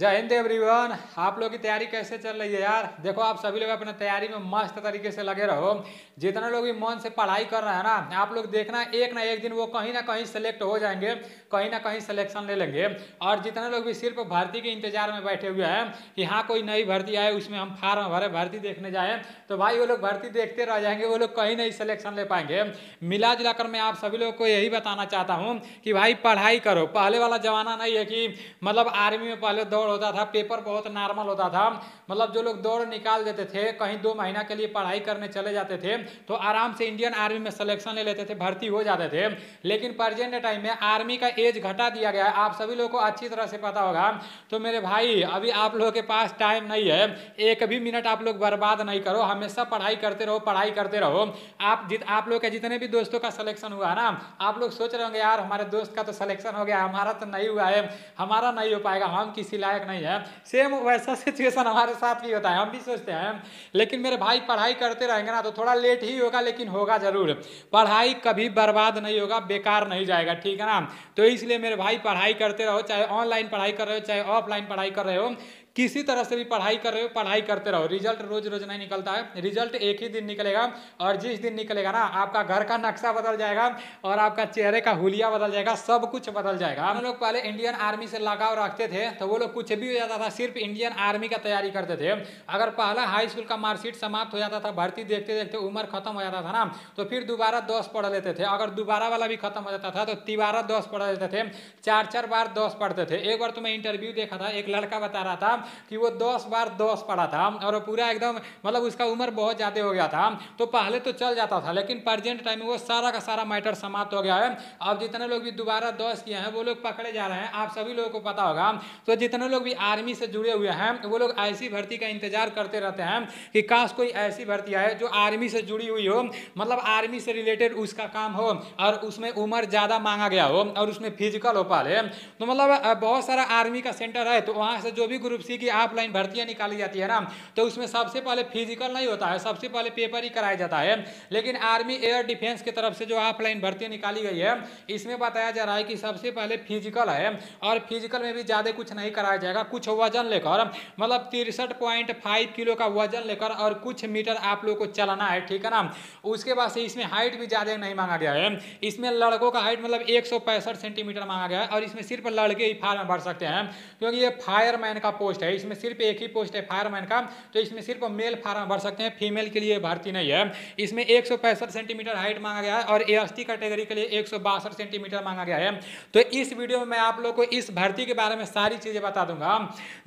जय हिंद एवरीवन। आप लोग की तैयारी कैसे चल रही है यार? देखो, आप सभी लोग अपने तैयारी में मस्त तरीके से लगे रहो। जितने लोग भी मन से पढ़ाई कर रहे हैं ना, आप लोग देखना एक ना एक दिन वो कहीं ना कहीं सेलेक्ट हो जाएंगे, कहीं ना कहीं सिलेक्शन ले लेंगे। और जितने लोग भी सिर्फ भर्ती के इंतजार में बैठे हुए हैं कि हाँ कोई नई भर्ती आए, उसमें हम फार्म भरे, भर्ती देखने जाए, तो भाई वो लोग भर्ती देखते रह जाएंगे, वो लोग कहीं नहीं सिलेक्शन ले पाएंगे। मिला जुलाकर मैं आप सभी लोगों को यही बताना चाहता हूँ कि भाई पढ़ाई करो। पहले वाला जमाना नहीं है कि मतलब आर्मी में पहले दौड़ होता था, पेपर बहुत नॉर्मल होता था, मतलब जो लोग दौड़ निकाल देते थे, कहीं 2 महीना के लिए पढ़ाई करने चले जाते थे तो आराम से इंडियन आर्मी में सिलेक्शन ले लेते थे, भर्ती हो जाते थे। लेकिन प्रेजेंट टाइम में आर्मी का एज घटा दिया गया है, आप सभी लोगों को अच्छी तरह से पता होगा। तो मेरे भाई अभी आप लोगों के पास टाइम नहीं है, एक भी मिनट आप लोग बर्बाद नहीं करो, हमेशा पढ़ाई करते रहो, पढ़ाई करते रहो। आप लोग के जितने भी दोस्तों का सिलेक्शन हुआ ना, आप लोग सोच रहे होंगे यार हमारे दोस्त का तो सिलेक्शन हो गया, हमारा तो नहीं हुआ है, हमारा नहीं हो पाएगा, हम किसी लायक नहीं है। सेम वैसा सिचुएशन हमारे साथ भी होता है, हम भी सोचते हैं। लेकिन मेरे भाई पढ़ाई करते रहेंगे ना तो थोड़ा लेट ही होगा, लेकिन होगा जरूर। पढ़ाई कभी बर्बाद नहीं होगा, बेकार नहीं जाएगा, ठीक है ना। तो इसलिए मेरे भाई पढ़ाई करते रहो, चाहे ऑनलाइन पढ़ाई कर रहे हो चाहे ऑफलाइन पढ़ाई कर रहे हो, किसी तरह से भी पढ़ाई कर रहे हो, पढ़ाई करते रहो। रिजल्ट रोज रोज नहीं निकलता है, रिजल्ट एक ही दिन निकलेगा, और जिस दिन निकलेगा ना आपका घर का नक्शा बदल जाएगा और आपका चेहरे का हुलिया बदल जाएगा, सब कुछ बदल जाएगा। हम लोग पहले इंडियन आर्मी से लगाव रखते थे तो वो लोग कुछ भी हो जाता था, सिर्फ इंडियन आर्मी का तैयारी करते थे। अगर पहला हाई स्कूल का मार्कशीट समाप्त हो जाता था, भर्ती देखते देखते उम्र खत्म हो जाता था ना, तो फिर दोबारा 10 पढ़ लेते थे। अगर दोबारा वाला भी खत्म हो जाता था तो तिबारा 10 पढ़ लेते थे, 4 बार 10 पढ़ते थे। एक बार तो मैं इंटरव्यू देखा था, एक लड़का बता रहा था कि वो 10 बार 10 पढ़ा था और पूरा एकदम मतलब उसका उम्र बहुत ज्यादा हो गया था। तो पहले तो चल जाता था, लेकिन प्रेजेंट टाइम में वो सारा का सारा मैटर समाप्त हो गया है। अब जितने लोग भी दोबारा 10 किए हैं वो लोग पकड़े जा रहे हैं, आप सभी लोगों को पता होगा। तो जितने लोग भी आर्मी से जुड़े हुए हैं वो लोग ऐसी भर्ती का इंतजार करते रहते हैं कि काश कोई ऐसी भर्ती आए जो आर्मी से जुड़ी हुई हो, मतलब आर्मी से रिलेटेड उसका काम हो और उसमें उम्र ज्यादा मांगा गया हो और उसमें फिजिकल हो पहले। तो मतलब बहुत सारा आर्मी का सेंटर है, तो वहां से जो भी ग्रुप सी की ऑफलाइन भर्तियां निकाली जाती है ना, तो उसमें सबसे पहले फिजिकल नहीं होता है, सबसे पहले पेपर ही कराया जाता है। लेकिन आर्मी एयर डिफेंस की तरफ से जो ऑफलाइन भर्तियां निकाली गई है, इसमें बताया जा रहा है कि सबसे पहले फिजिकल है, और फिजिकल में भी ज्यादा कुछ नहीं कराया जाएगा। कुछ वजन लेकर, मतलब 63.5 किलो का वजन लेकर और कुछ मीटर आप लोग को चलाना है, ठीक है ना। उसके बाद से इसमें हाइट भी ज्यादा नहीं मांगा गया है, इसमें लड़कों का हाइट मतलब 165 सेंटीमीटर मांगा गया है, और इसमें सिर्फ लड़के ही फार्म भर सकते हैं, क्योंकि ये फायरमैन का पोस्ट है, इसमें सिर्फ एक ही पोस्ट है फायरमैन का, तो इसमें सिर्फ मेल फार्म भर सकते हैं, फीमेल के लिए भर्ती नहीं है। इसमें 165 सेंटीमीटर हाइट मांगा गया है और एसटी कैटेगरी के लिए 162 सेंटीमीटर मांगा गया है। तो इस वीडियो में मैं आप लोग को इस भर्ती के बारे में सारी चीजें बता दूंगा।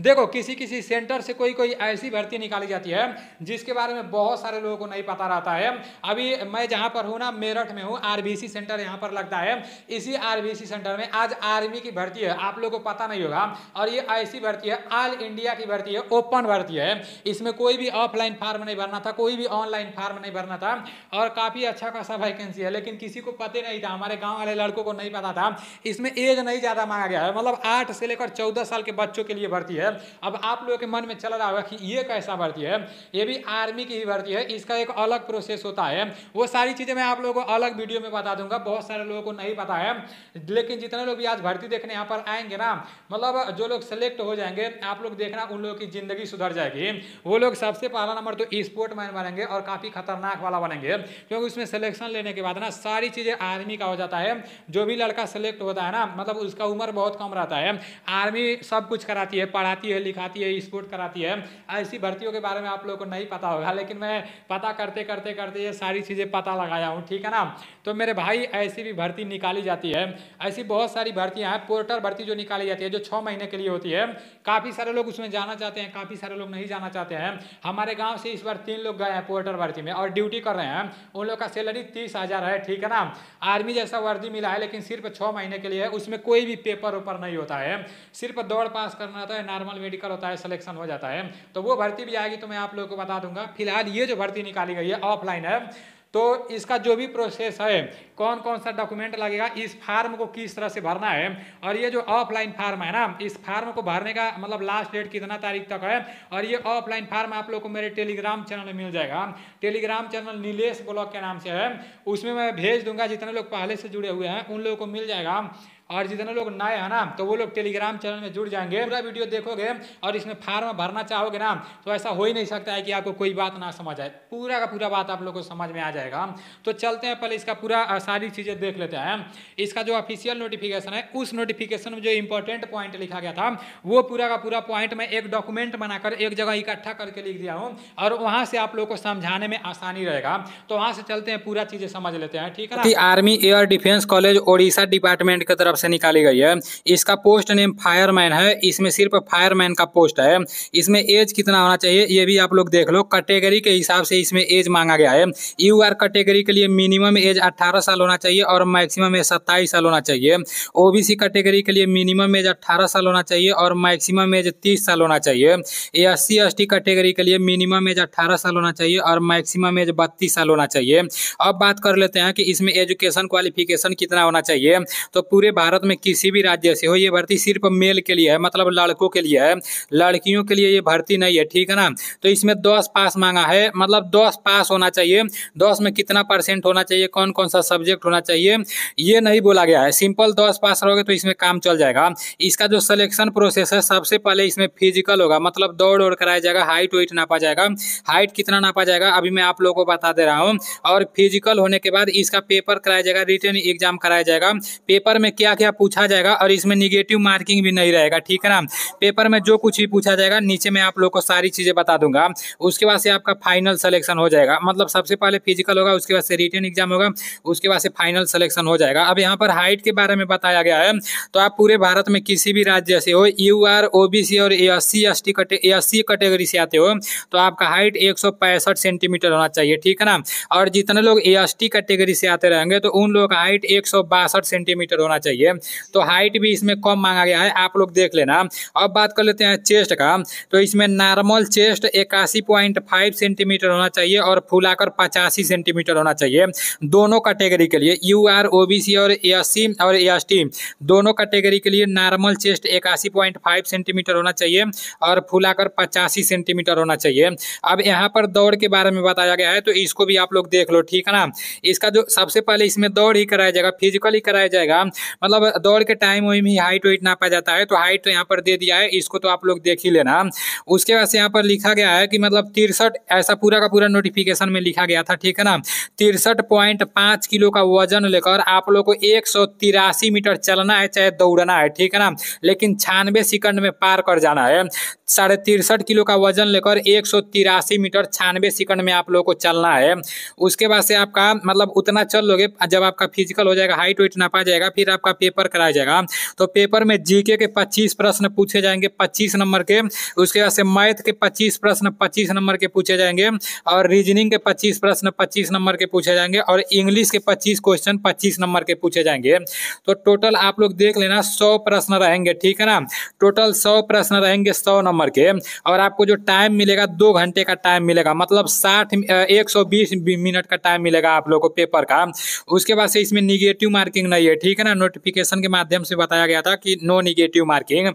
देखो, किसी किसी सेंटर से कोई कोई ऐसी भर्ती निकाली जाती है जिसके बारे में बहुत सारे लोगों को नहीं पता रहता है। अभी मैं जहां पर हूं ना, मेरठ में हूं, आरबीसी सेंटर यहां पर लगता है। इसी आरबीसी सेंटर में आज आर्मी की भर्ती है, आप लोगों को पता नहीं होगा, और ये ऐसी भर्ती है, ऑल इंडिया की भर्ती है, ओपन भर्ती है। इसमें कोई भी ऑफलाइन फार्म नहीं भरना था, कोई भी ऑनलाइन फार्म नहीं भरना था, और काफी अच्छा खासा वैकेंसी है। लेकिन किसी को पता नहीं था, हमारे गांव वाले लड़कों को नहीं पता था। इसमें एज नहीं ज्यादा मांगा गया है, मतलब 8 से लेकर 14 साल के बच्चों के लिए भर्ती है। अब आप लोगों के मन में चल रहा होगा कि ये कैसा भर्ती है, ये भी आर्मी की ही भर्ती है, इसका एक अलग प्रोसेस होता है। वो सारी चीजें मैं आप लोगों को अलग वीडियो में बता दूंगा, बहुत सारे लोगों को नहीं पता है। लेकिन जितने लोग भी आज भर्ती देखने यहाँ पर आएंगे ना, मतलब जो लोग सेलेक्ट हो जाएंगे, आप लोग देखना उन लोगों की जिंदगी सुधर जाएगी। वो लोग सबसे पहला नंबर तो स्पोर्ट मैन बनेंगे और काफी खतरनाक वाला बनेंगे, क्योंकि उसमें सिलेक्शन लेने के बाद ना सारी चीजें आर्मी का हो जाता है। जो भी लड़का सेलेक्ट होता है ना, मतलब उसका उम्र बहुत कम रहता है, आर्मी सब कुछ कराती है, पढ़ाती है, लिखाती है, स्पोर्ट कराती है। ऐसी भर्तियों के बारे में आप लोगों को नहीं पता होगा, लेकिन मैं पता करते करते करते ये सारी चीजें पता लगाया हूँ, ठीक है ना। तो मेरे भाई ऐसी भी भर्ती निकाली जाती है, ऐसी बहुत सारी भर्तियां हैं। पोर्टर भर्ती जो निकाली जाती है, जो 6 महीने के लिए होती है, काफी सारे लोग उसमें जाना चाहते हैं, काफी सारे लोग नहीं जाना चाहते हैं। हमारे गांव से इस बार 3 लोग गए हैं पोर्टर भर्ती में और ड्यूटी कर रहे हैं, उन लोग का सैलरी 30,000 है, ठीक है ना। आर्मी जैसा वर्दी मिला है, लेकिन सिर्फ 6 महीने के लिए है, उसमें कोई भी पेपर ऊपर नहीं होता है, सिर्फ दौड़ पास करना होता है, नॉर्मल मेडिकल होता है, सिलेक्शन हो जाता है। तो वो भर्ती भी आएगी तो मैं आप लोगों को बता दूंगा। फिलहाल ये जो भर्ती निकाली गई है ऑफलाइन है, तो इसका जो भी प्रोसेस है, कौन कौन सा डॉक्यूमेंट लगेगा, इस फार्म को किस तरह से भरना है, और ये जो ऑफलाइन फार्म है ना, इस फार्म को भरने का मतलब लास्ट डेट कितना तारीख तक है, और ये ऑफलाइन फार्म आप लोग को मेरे टेलीग्राम चैनल में मिल जाएगा। टेलीग्राम चैनल नीलेश ब्लॉग के नाम से है, उसमें मैं भेज दूंगा। जितने लोग पहले से जुड़े हुए हैं उन लोगों को मिल जाएगा। और जितने लोग नए हैं ना तो वो लोग टेलीग्राम चैनल में जुड़ जाएंगे, पूरा वीडियो देखोगे और इसमें फॉर्म भरना चाहोगे ना तो ऐसा हो ही नहीं सकता है कि आपको कोई बात ना समझ आए, पूरा का पूरा बात आप लोग को समझ में आ जाएगा। तो चलते हैं पहले इसका पूरा सारी चीज़ें देख लेते हैं। इसका जो ऑफिशियल नोटिफिकेशन है उस नोटिफिकेशन में जो इंपॉर्टेंट पॉइंट लिखा गया था वो पूरा का पूरा पॉइंट मैं एक डॉक्यूमेंट बनाकर एक जगह इकट्ठा करके लिख दिया हूँ और वहां से आप लोग को समझाने में आसानी रहेगा। तो वहां से चलते हैं, पूरा चीजें समझ लेते हैं, ठीक है ना। Army air defence college Odisha department की तरफ से निकाली गई है। इसका पोस्ट नेम फायरमैन है, इसमें सिर्फ फायरमैन का पोस्ट है। इसमें एज कितना होना चाहिए ये भी आप लोग देख लो, कैटेगरी के हिसाब से इसमें एज मांगा गया है। यूआर कैटेगरी के लिए मिनिमम एज 18 साल होना चाहिए और मैक्सिमम एज 27 साल होना चाहिए। ओबीसी कैटेगरी के लिए मिनिमम एज 18 साल होना चाहिए और मैक्सिमम एज 30 साल होना चाहिए। एससी एसटी कैटेगरी के लिए मिनिमम एज 18 साल होना चाहिए और मैक्सिमम एज 32 साल होना चाहिए। अब बात कर लेते हैं कि इसमें एजुकेशन क्वालिफिकेशन कितना होना चाहिए। तो पूरे भारत में किसी भी राज्य से हो, ये भर्ती सिर्फ मेल के लिए है, मतलब लड़कों के लिए है, लड़कियों के लिए ये भर्ती नहीं है, ठीक है ना। तो इसमें 10 पास मांगा है, मतलब 10 पास होना चाहिए। 10 में कितना % होना चाहिए, कौन कौन सा सब्जेक्ट होना चाहिए ये नहीं बोला गया है, सिंपल 10 पास रहोगे तो इसमें काम चल जाएगा। इसका जो सिलेक्शन प्रोसेस है, सबसे पहले इसमें फिजिकल होगा, मतलब दौड़ ओड़ कराया जाएगा, हाइट वेट नापा जाएगा। हाइट कितना नापा जाएगा अभी मैं आप लोगों को बता दे रहा हूँ। और फिजिकल होने के बाद इसका पेपर कराया जाएगा, रिटन एग्जाम कराया जाएगा। पेपर में क्या क्या पूछा जाएगा और इसमें निगेटिव मार्किंग भी नहीं रहेगा, ठीक है ना। पेपर में जो कुछ भी पूछा जाएगा नीचे में आप लोग को सारी चीजें बता दूंगा। उसके बाद से आपका फाइनल सिलेक्शन हो जाएगा, मतलब सबसे पहले फिजिकल होगा, उसके बाद से रिटन एग्जाम होगा, उसके बाद से फाइनल सिलेक्शन हो जाएगा। अब यहाँ पर हाइट के बारे में बताया गया है। तो आप पूरे भारत में किसी भी राज्य से हो, यूआर ओबीसी और एससी कैटेगरी से आते हो तो आपका हाइट 165 सेंटीमीटर होना चाहिए, ठीक है ना। और जितने लोग एसटी कैटेगरी से आते रहेंगे तो उन लोगों का हाइट 162 सेंटीमीटर होना चाहिए। तो हाइट भी इसमें कम मांगा गया है, आप लोग देख लेना। अब बात कर लेते हैं चेस्ट का। तो इसमें नॉर्मल चेस्ट 81.5 सेंटीमीटर होना चाहिए और फुलाकर 85 सेंटीमीटर होना चाहिए, दोनों कैटेगरी के लिए, यूआर ओबीसी और एससी और एसटी दोनों कैटेगरी के लिए नॉर्मल चेस्ट 81.5 सेंटीमीटर होना चाहिए और फुलाकर 85 सेंटीमीटर होना चाहिए। अब यहाँ पर दौड़ के बारे में बताया गया है, तो इसको भी आप लोग देख लो, ठीक है ना। इसका जो सबसे पहले इसमें दौड़ ही कराया जाएगा, फिजिकल ही कराया जाएगा, मतलब दौड़ के टाइम वही में हाइट वेट नापा जाता है। तो हाइट तो यहाँ पर दे दिया है, इसको तो आप लोग देख ही लेना। उसके बाद से यहाँ पर लिखा गया है कि मतलब 63, ऐसा पूरा का पूरा नोटिफिकेशन में लिखा गया था, ठीक है ना। 63.5 किलो का वजन लेकर आप लोग को 183 मीटर चलना है चाहे दौड़ना है, ठीक है ना। लेकिन 96 सेकंड में पार कर जाना है। 63.5 किलो का वजन लेकर 183 मीटर 96 सेकंड में आप लोग को चलना है। उसके बाद से आपका मतलब उतना चल लोगे, जब आपका फिजिकल हो जाएगा, हाइट वेट नापा जाएगा, फिर आपका पेपर कराया जाएगा। तो पेपर में जीके के 25 प्रश्न पूछे जाएंगे 25 नंबर के। उसके बाद से मैथ के 25 प्रश्न 25 नंबर के पूछे जाएंगे और रीजनिंग के 25 प्रश्न 25 नंबर के पूछे जाएंगे और इंग्लिश के 25 क्वेश्चन 25 नंबर के पूछे जाएंगे। तो टोटल आप लोग देख लेना 100 प्रश्न रहेंगे, ठीक है ना। टोटल 100 प्रश्न रहेंगे 100 नंबर के और आपको जो टाइम मिलेगा 2 घंटे का टाइम मिलेगा, मतलब 120 मिनट का टाइम मिलेगा आप लोग को पेपर का। उसके बाद से इसमें निगेटिव मार्किंग नहीं है, ठीक है ना। नोटिफिकेशन के माध्यम से बताया गया था कि नो निगेटिव मार्किंग।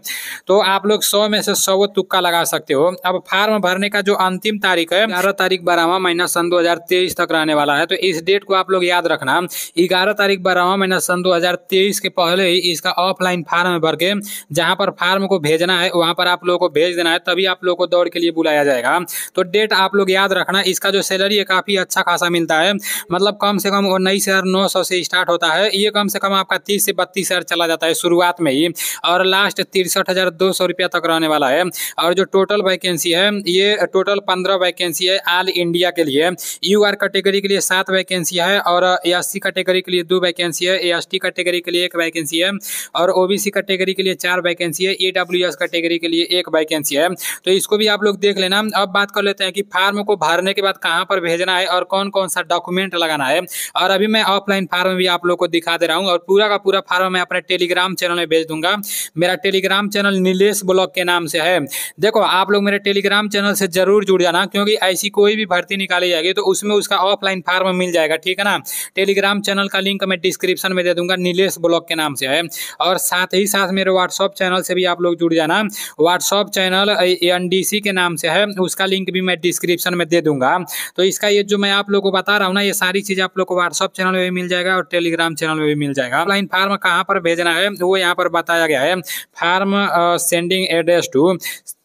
तो आप लोग 100 में से 100 तुक्का लगा सकते हो। अब फॉर्म भरने का जो अंतिम तारीख है 11 तारीख 12वां महीना सन 2023 तक रहने वाला है। तो इस डेट को आप लोग याद रखना, 11 तारीख 12वां महीना सन 2023 के पहले ही इसका ऑफलाइन फॉर्म भर के जहाँ पर फॉर्म को भेजना है वहाँ पर आप लोगों को भेज देना है, तभी आप लोगों को दौड़ के लिए बुलाया जाएगा। तो डेट आप लोग याद रखना। इसका जो सैलरी है काफ़ी अच्छा खासा मिलता है, मतलब कम से कम 19,900 से स्टार्ट होता है। ये कम से कम आपका 30 से 32,000 चला जाता है शुरुआत में ही और लास्ट 63,200 रुपया तक रहने वाला है। और जो टोटल वैकेंसी है ये टोटल 15 वैकेंसी है ऑल इंडिया के लिए। यूआर कैटेगरी के लिए 7 वैकेंसी है और एससी कैटेगरी के लिए 2 वैकेंसी है, एसटी कैटेगरी के लिए 1 वैकेंसी है और ओबीसी कैटेगरी के लिए 4 वैकेंसी है, ईडब्ल्यूएस कैटेगरी के लिए 1 वैकेंसी है। तो इसको भी आप लोग देख लेना। अब बात कर लेते हैं कि फॉर्म को भरने के बाद कहाँ पर भेजना है और कौन कौन सा डॉक्यूमेंट लगाना है। और अभी मैं ऑफलाइन फॉर्म भी आप लोग को दिखा दे रहा हूँ और पूरा का पूरा फॉर्म मैं अपने टेलीग्राम चैनल में भेज दूंगा। मेरा टेलीग्राम चैनल नीलेश ब्लॉग के नाम से है। देखो आप लोग मेरे टेलीग्राम चैनल से जरूर जुड़ जाना, क्योंकि ऐसी कोई भी भर्ती निकाली जाएगी तो उसमें उसका ऑफलाइन फॉर्म मिल जाएगा, ठीक है ना। टेलीग्राम चैनल का लिंक मैं डिस्क्रिप्शन में दे दूंगा, नीलेश ब्लॉग के नाम से है। और साथ ही साथ मेरे व्हाट्सअप चैनल से भी आप लोग जुड़ जाना। व्हाट्सअप चैनल एनडीसी के नाम से है, उसका लिंक भी मैं डिस्क्रिप्शन में दे दूंगा। तो इसका ये जो मैं आप लोग को बता रहा हूँ ना, ये सारी चीज़ आप लोग को व्हाट्सअप चैनल में भी मिल जाएगा और टेलीग्राम चैनल में भी मिल जाएगा। ऑफलाइन फॉर्म कहाँ पर भेजना है वो यहाँ पर बताया गया है। फार्म सेंडिंग एड्रेस टू,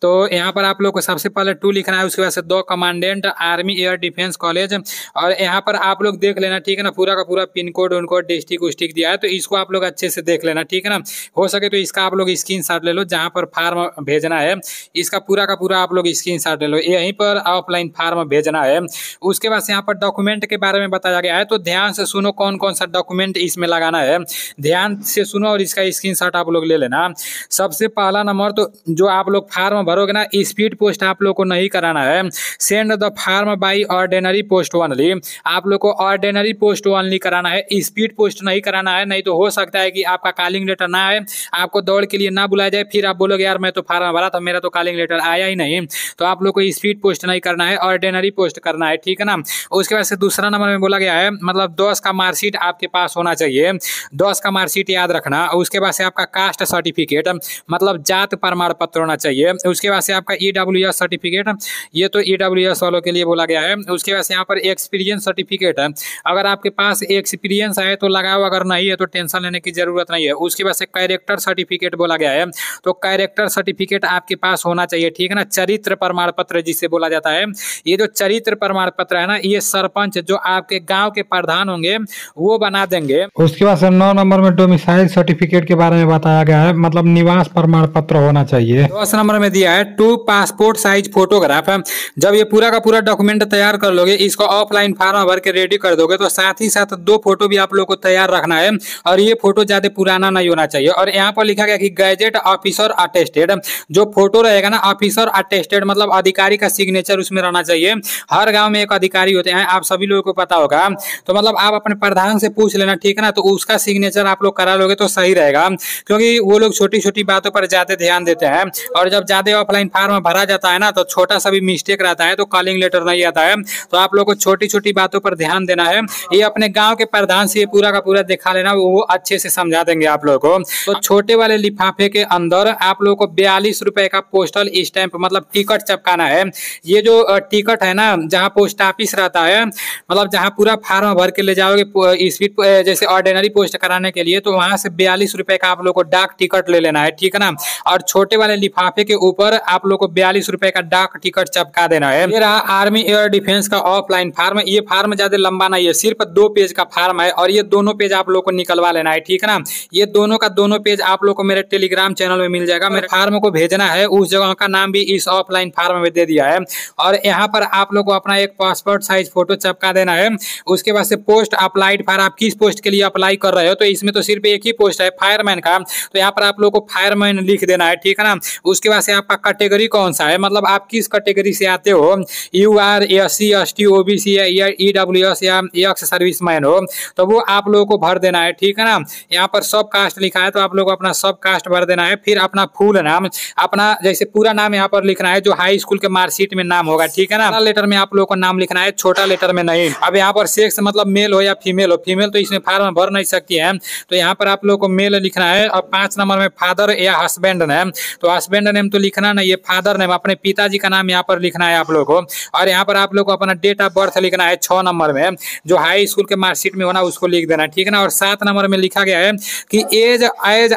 तो यहाँ पर आप लोग को सबसे पहले टू लिखना है, उसके बाद से दो commandant army air defence college, और यहाँ पर आप लोग देख लेना, ठीक है ना, पूरा का पूरा पिन कोड उनकोड डिस्ट्रिक्ट उस्ट्रिक्ट दिया है, तो इसको आप लोग अच्छे से देख लेना, ठीक है ना। हो सके तो इसका आप लोग स्क्रीनशॉट ले लो, जहाँ पर फार्म भेजना है इसका पूरा का पूरा आप लोग स्क्रीनशॉट ले लो, यहीं पर ऑफलाइन फार्म भेजना है। उसके बाद यहाँ पर डॉक्यूमेंट के बारे में बताया गया है, तो ध्यान से सुनो कौन कौन सा डॉक्यूमेंट इसमें लगाना है, ध्यान से सुनो और इसका स्क्रीनशॉट आप लोग ले लेना। सबसे पहला नंबर, तो जो आप लोग फार्म भरोगे ना, स्पीड पोस्ट आप लोग को नहीं कराना है। Send the form by ordinary post only, आप लोग को ऑर्डिनरी पोस्ट ओनली कराना है, स्पीड पोस्ट नहीं कराना है, नहीं तो हो सकता है कि आपका कॉलिंग लेटर ना आए, आपको दौड़ के लिए ना बुलाया जाए, फिर आप बोलोगे यार मैं तो फार्म भरा था, मेरा तो कॉलिंग लेटर आया ही नहीं। तो आप लोग को स्पीड पोस्ट नहीं करना है, ऑर्डिनरी पोस्ट करना है, ठीक है ना। उसके बाद से दूसरा नंबर में बोला गया है, मतलब 10 का मार्कशीट आपके पास होना चाहिए, 10 का मार्कशीट याद रखना। उसके बाद से आपका कास्ट सर्टिफिकेट, मतलब जात प्रमाण पत्र होना चाहिए। उसके बाद से आपका EWS सर्टिफिकेट, ये तो EWS वालों के लिए बोला गया है। उसके बाद से यहाँ पर एक्सपीरियंस सर्टिफिकेट है, अगर आपके पास एक्सपीरियंस है तो लगाओ, अगर नहीं है तो टेंशन लेने की जरूरत नहीं है। उसके बाद से कैरेक्टर सर्टिफिकेट बोला गया है, तो कैरेक्टर सर्टिफिकेट आपके पास होना चाहिए, ठीक है ना। चरित्र प्रमाण पत्र जिसे बोला जाता है, ये जो चरित्र प्रमाण पत्र है ना, ये सरपंच जो आपके गांव के प्रधान होंगे वो बना देंगे। उसके बाद 9 नंबर में डोमिसाइल सर्टिफिकेट के बारे में बताया गया है, मतलब निवास प्रमाण पत्र होना चाहिए। 10 नंबर में दिया है 2 पासपोर्ट साइज फोटोग्राफ, जब ये पूरा का पूरा डॉक्यूमेंट तैयार कर लोगे, इसको ऑफलाइन फार्म भर के रेडी कर दोगे, तो साथ ही साथ 2 फोटो भी आप लोग को तैयार रखना है, और ये फोटो ज्यादा पुराना नहीं होना चाहिए। और यहाँ पर लिखा गया कि गैजेट ऑफिसर अटेस्टेड, जो फोटो रहेगा ना ऑफिसर अटेस्टेड, मतलब अधिकारी का सिग्नेचर उसमें रहना चाहिए। हर गांव में एक अधिकारी होते हैं, आप सभी लोगों को पता होगा, तो मतलब आप अपने प्रधान से पूछ लेना, ठीक है ना, तो उसका सिग्नेचर आप लोग करा लोगे तो सही रहेगा, क्योंकि वो लोग छोटी छोटी बातों पर ज्यादा ध्यान देते हैं, और जब ज्यादा ऑफलाइन फार्म भरा जाता है ना, तो छोटा सा भी मिस्टेक रहता है तो कॉलिंग लेटर नहीं आता है। तो आप लोग को छोटी छोटी बातों पर ध्यान देना है। ये अपने गांव के प्रधान से पूरा का पूरा दिखा लेना, वो अच्छे से समझा देंगे आप लोग को। तो छोटे वाले लिफाफे के अंदर आप लोग को 42 रुपए का पोस्टल स्टैंप, मतलब टिकट चिपकाना है। ये जो टिकट है ना, जहाँ पोस्ट ऑफिस रहता है, मतलब जहाँ पूरा फार्म भर के ले जाओगे स्पीड जैसे ऑर्डिनरी पोस्ट कराने के लिए, तो वहां से 42 रुपए का आप लोग को डाक टिकट ले लेना है, ठीक है ना। और छोटे वाले लिफाफे के ऊपर आप लोग को 42 रुपए का डाक टिकट चिपका देना है। ये रहा आर्मी एयर डिफेंस का ऑफलाइन फार्म। ये फार्म ज्यादा लंबा नहीं है, सिर्फ 2 पेज का फार्म है, और ये दोनों पेज आप लोग को निकलवा लेना है, ठीक है ना। ये दोनों का दोनों पेज आप लोग को मेरे टेलीग्राम चैनल में मिल जाएगा। मेरे फार्म को भेजना है, उस जगह का नाम भी इस ऑफलाइन फार्म में दे दिया है। और यहाँ पर आप लोग को अपना एक पासपोर्ट साइज फोटो चिपका देना है। उसके बाद से पोस्ट अप्लाइड फॉर, आप किस पोस्ट के लिए अप्लाई कर रहे हो, तो इसमें तो सिर्फ एक ही पोस्ट है फायरमैन का, तो यहाँ पर आप लोग को फायरमैन लिख देना है, ठीक है ना। उसके बाद से आपका कैटेगरी कौन सा है, मतलब आप किस कैटेगरी से आते हो, UR SC ST OBC या EWS या एक्स सर्विसमैन हो, तो वो आप लोगों को भर देना है, ठीक है ना। यहाँ पर सब कास्ट लिखा है, तो आप लोग अपना सब कास्ट भर देना है। फिर अपना फुल नाम, अपना जैसे पूरा नाम यहाँ पर लिखना है, जो हाई स्कूल के मार्कशीट में नाम होगा, ठीक है ना। बड़ा लेटर में आप लोग को नाम लिखना है, छोटा लेटर में नहीं। अब यहाँ पर सेक्स मतलब मेल हो या फीमेल हो, फीमेल तो इसमें फार्म भर नहीं सकती है, तो यहाँ पर आप लोग को मेल लिखना है। और 5 नंबर में फादर या हस्बैंड नेम, तो हस्बैंड नेम तो लिखना नहीं है, फादर नेम अपने पिताजी का नाम यहाँ पर लिखना है आप लोग को। और यहाँ पर आप लोग को अपना डेट ऑफ बर्थ लिखना है 6 नंबर में, जो हाई स्कूल के मार्कशीट में होना उसको लिख देना, ठीक है ना। और 7 नंबर में लिखा गया है कि age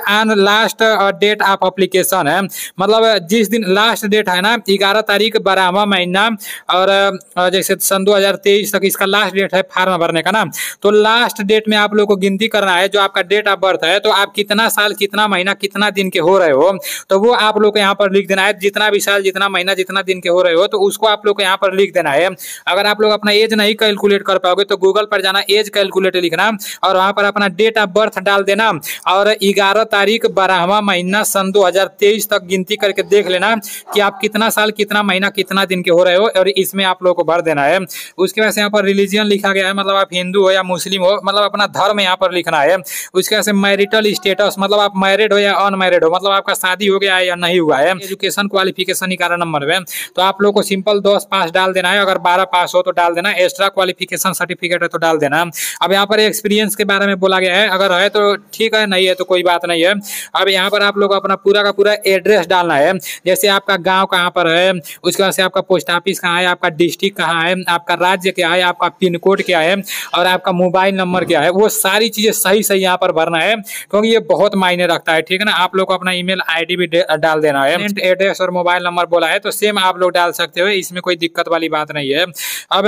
on last date of application है, मतलब जिस दिन लास्ट डेट है ना 11 तारीख 12वां महीना, और जैसे सन 2023 तक इसका लास्ट डेट है फार्म भरने का ना, तो लास्ट डेट में आप लोग को गिनती करना है, जो आपका डेट ऑफ बर्थ है, तो आप कितना साल कितना महीना कितना दिन के हो रहे हो, तो वो आप लोग को यहाँ पर लिख देना है। जितना भी साल जितना महीना जितना दिन के हो रहे हो, तो उसको आप लोग को यहाँ पर लिख देना है। अगर आप लोग अपना एज नहीं कैलकुलेट कर पाओगे तो गूगल पर जाना, एज कैलकुलेट लिखना, और वहां पर अपना डेट ऑफ बर्थ डाल देना, और 11 तारीख 12वां महीना सन 2023 तक गिनती करके देख लेना कि आप कितना साल कितना महीना कितना दिन के हो रहे हो, और इसमें आप लोग को भर देना है। उसके बाद यहाँ पर रिलीजियन लिखा गया है, मतलब आप हिंदू हो या मुस्लिम हो, मतलब अपना धर्म यहाँ पर लिखना है। उसके बाद मैरिटल स्टेटस, मतलब आप मैरिड हो या अनमैरिड हो, मतलब आपका शादी हो गया है या नहीं हुआ है। एजुकेशन क्वालिफिकेशन 11 नंबर में, तो आप लोग को सिंपल 10 पास डाल देना है, अगर 12 पास हो तो डाल देना, एक्स्ट्रा क्वालिफिकेशन सर्टिफिकेट है तो डाल देना। अब यहाँ पर एक्सपीरियंस के बारे में बोला गया है, अगर है तो ठीक है, नहीं है तो कोई बात नहीं है। अब यहाँ पर आप लोग अपना पूरा का पूरा एड्रेस डालना है, जैसे आपका गांव कहाँ पर है, उसके बाद से आपका पोस्ट ऑफिस कहाँ है, आपका डिस्ट्रिक्ट कहाँ है, आपका राज्य क्या है, आपका पिन कोड क्या है, और आपका मोबाइल नंबर क्या है, वो सारी चीजें सही सही यहाँ पर पर भरना है, क्योंकि ये बहुत मायने रखता है, ठीक है ना। आप लोग को अपना ईमेल आईडी भी डाल देना है, एड्रेस और मोबाइल नंबर बोला है तो सेम आप लोग डाल सकते हो, इसमें कोई दिक्कत वाली बात नहीं है। अब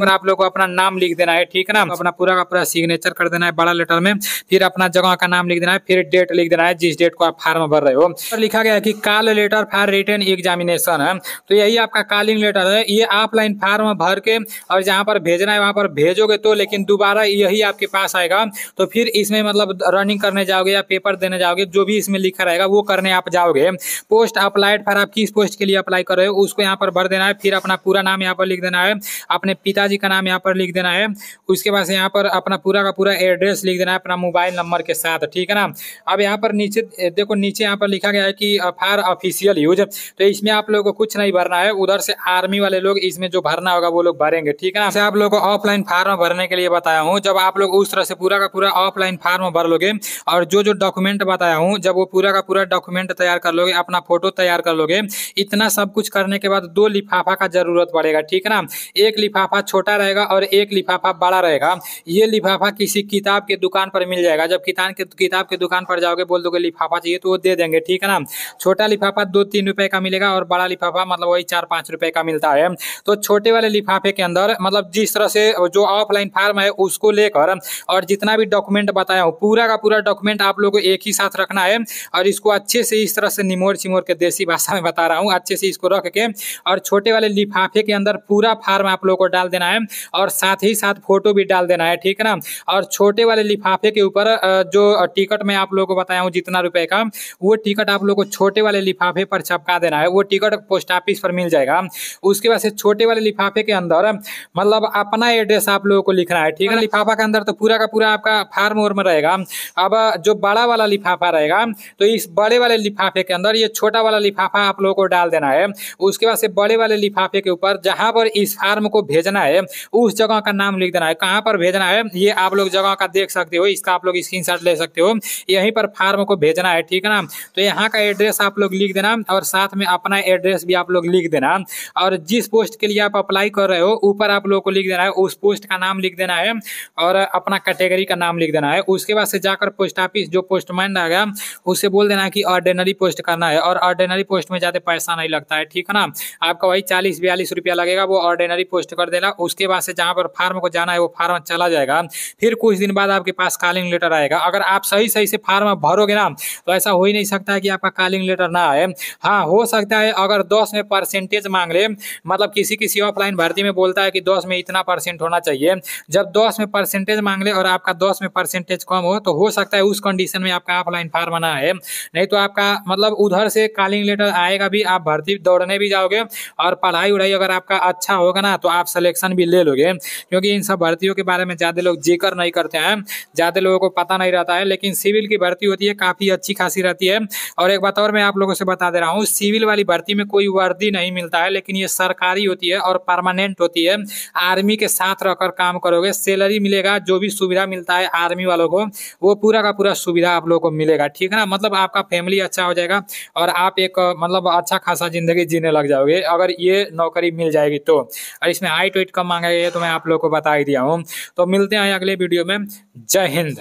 आप लोग को अपना नाम लिख देना है, ठीक है ना, अपना पूरा का पूरा सिग्नेचर कर देना है बड़ा लेटर में, फिर अपना जगह का नाम लिख देना है, फिर डेट लिख देना है जिस डेट को आप फॉर्म भर रहे हो। तो लिखा गया है कि call letter for written examination है, तो यही आपका कॉलिंग लेटर है। ये ऑफलाइन फॉर्म भर के और जहाँ पर भेजना है वहाँ पर भेजोगे तो, लेकिन दोबारा यही आपके पास आएगा, तो फिर इसमें मतलब रनिंग करने जाओगे या पेपर देने जाओगे, जो भी इसमें लिखा रहेगा वो करने आप जाओगे। पोस्ट अप्लाइड फॉर, आप किस पोस्ट के लिए अप्लाई कर रहे हो उसको यहाँ पर भर देना है, फिर अपना पूरा नाम यहाँ पर लिख देना है, अपने पिताजी का नाम यहाँ पर लिख देना है, उसके बाद यहाँ पर अपना पूरा का पूरा एड्रेस लिख देना है अपना मोबाइल नंबर के साथ, ठीक है ना। अब यहाँ पर नीचे देखो, नीचे यहाँ पर लिखा गया है कि फॉर ऑफिशियल यूज, तो इसमें आप लोगों को कुछ नहीं भरना है, उधर से आर्मी वाले लोग इसमें जो भरना होगा वो लोग भरेंगे, ठीक है ना। आप लोगों को ऑफलाइन फार्म भरने के लिए बताया हूँ, जब आप लोग उस तरह से पूरा का पूरा ऑफलाइन फार्म भर लोगे और जो जो डॉक्यूमेंट बताया हूँ, जब वो पूरा का पूरा डॉक्यूमेंट तैयार कर लोगे, अपना फोटो तैयार कर लोगे, इतना सब कुछ करने के बाद 2 लिफाफा का जरूरत पड़ेगा, ठीक है ना। एक लिफाफा छोटा रहेगा और एक लिफाफा बड़ा रहेगा। ये लिफाफा किसी किताब के दुकान पर मिल जाएगा, जब किताब के दुकान पर जाओगे बोल दोगे लिफाफा चाहिए तो वो दे देंगे, ठीक है ना। छोटा लिफाफा 2-3 रुपए का मिलेगा और बड़ा लिफाफा मतलब वही 4-5 रुपए का मिलता है। तो छोटे वाले लिफाफे के अंदर मतलब जिस तरह से जो ऑफलाइन फार्म है उसको लेकर और जितना भी डॉक्यूमेंट बताया हूँ पूरा का पूरा डॉक्यूमेंट आप लोगों को एक ही साथ रखना है, और इसको अच्छे से इस तरह से निमोड़ चिमोड़ के देसी भाषा में बता रहा हूँ, अच्छे से इसको रख के और छोटे वाले लिफाफे के अंदर पूरा फार्म आप लोगों को डाल देना है और साथ ही साथ फोटो भी डाल देना है, ठीक है ना। और छोटे वाले लिफाफे के ऊपर जो टिकट मैं आप लोगों को बताया हूँ जितना रुपए का, वो टिकट आप लोगों को छोटे वाले लिफाफे पर छपका देना है, वो टिकट पोस्ट ऑफिस पर मिल जाएगा। उसके बाद से छोटे वाले लिफाफे के अंदर मतलब अपना एड्रेस आप लोगों को लिखना है, ठीक है। लिफाफा के अंदर तो पूरा का पूरा आपका फार्म और में रहेगा। अब जो बड़ा वाला लिफाफा रहेगा तो इस बड़े वाले लिफाफे के अंदर ये छोटा वाला लिफाफा आप लोगों को डाल देना है। उसके बाद से बड़े वाले लिफाफे के ऊपर जहां पर इस फार्म को भेजना है उस जगह का नाम लिख देना है। कहां पर भेजना है ये आप लोग जगह का देख सकते हो, इसका आप लोग स्क्रीनशॉट ले सकते हो, यहीं पर फार्म को भेजना है, ठीक है ना। तो यहाँ का एड्रेस आप लोग लिख देना और साथ में अपना एड्रेस भी आप लोग लिख देना, और जिस पोस्ट के लिए आप अप्लाई कर रहे हो ऊपर आप लोग को लिख देना है, उस पोस्ट का नाम लिख देना है और अपना कैटेगरी का नाम लिख देना है। उसके बाद से जाकर पोस्ट ऑफिस जो पोस्टमैन आएगा उससे बोल देना है कि ऑर्डिनरी पोस्ट करना है, और ऑर्डिनरी पोस्ट में ज़्यादा पैसा नहीं लगता है, ठीक है ना। आपका वही 40-42 रुपया लगेगा, वो ऑर्डिनरी पोस्ट कर देगा। उसके बाद से जहाँ पर फार्म को जाना है वो फार्म चला जाएगा, फिर कुछ दिन बाद आपके पास कॉलिंग लेटर आएगा। अगर आप सही सही से फार्म भरोगे ना तो ऐसा हो ही नहीं सकता है कि आपका कॉलिंग लेटर ना आए। हाँ, हो सकता है अगर 10 में परसेंटेज मांग ले, मतलब किसी ऑफलाइन भर्ती में बोलता है कि 10 में इतना % होना चाहिए, जब 10 में परसेंटेज मांग ले और आपका 10 में परसेंटेज कम हो तो हो सकता है उस कंडीशन में आपका ऑफलाइन फार्म ना है, नहीं तो आपका मतलब उधर से कॉलिंग लेटर आएगा भी, आप भर्ती दौड़ने भी जाओगे और पढ़ाई उड़ाई अगर आपका अच्छा होगा ना तो आप सिलेक्शन भी ले लोगे, क्योंकि इन सब भर्तियों के बारे में ज़्यादा लोग जिक्र नहीं करते हैं, ज़्यादा लोगों को पता नहीं रहता है। लेकिन सिविल की भर्ती होती है काफ़ी अच्छी खासी रहती है। और एक बात और मैं आप लोगों से बता दे रहा हूँ, सिविल वाली भर्ती में कोई वर्दी नहीं मिलता है, लेकिन ये सरकारी होती है और परमानेंट होती है। आर्मी के साथ रहकर काम करोगे, सैलरी मिलेगा, जो भी सुविधा मिलता है आर्मी वालों को वो पूरा का पूरा सुविधा आप लोगों को मिलेगा, ठीक है ना। मतलब आपका फैमिली अच्छा हो जाएगा और आप एक मतलब अच्छा खासा जिंदगी जीने लग जाओगे अगर ये नौकरी मिल जाएगी तो। और इसमें हाइट वेट कम मांगा गया है तो मैं आप लोगों को बता ही दिया हूँ। तो मिलते हैं अगले वीडियो में। जय हिंद।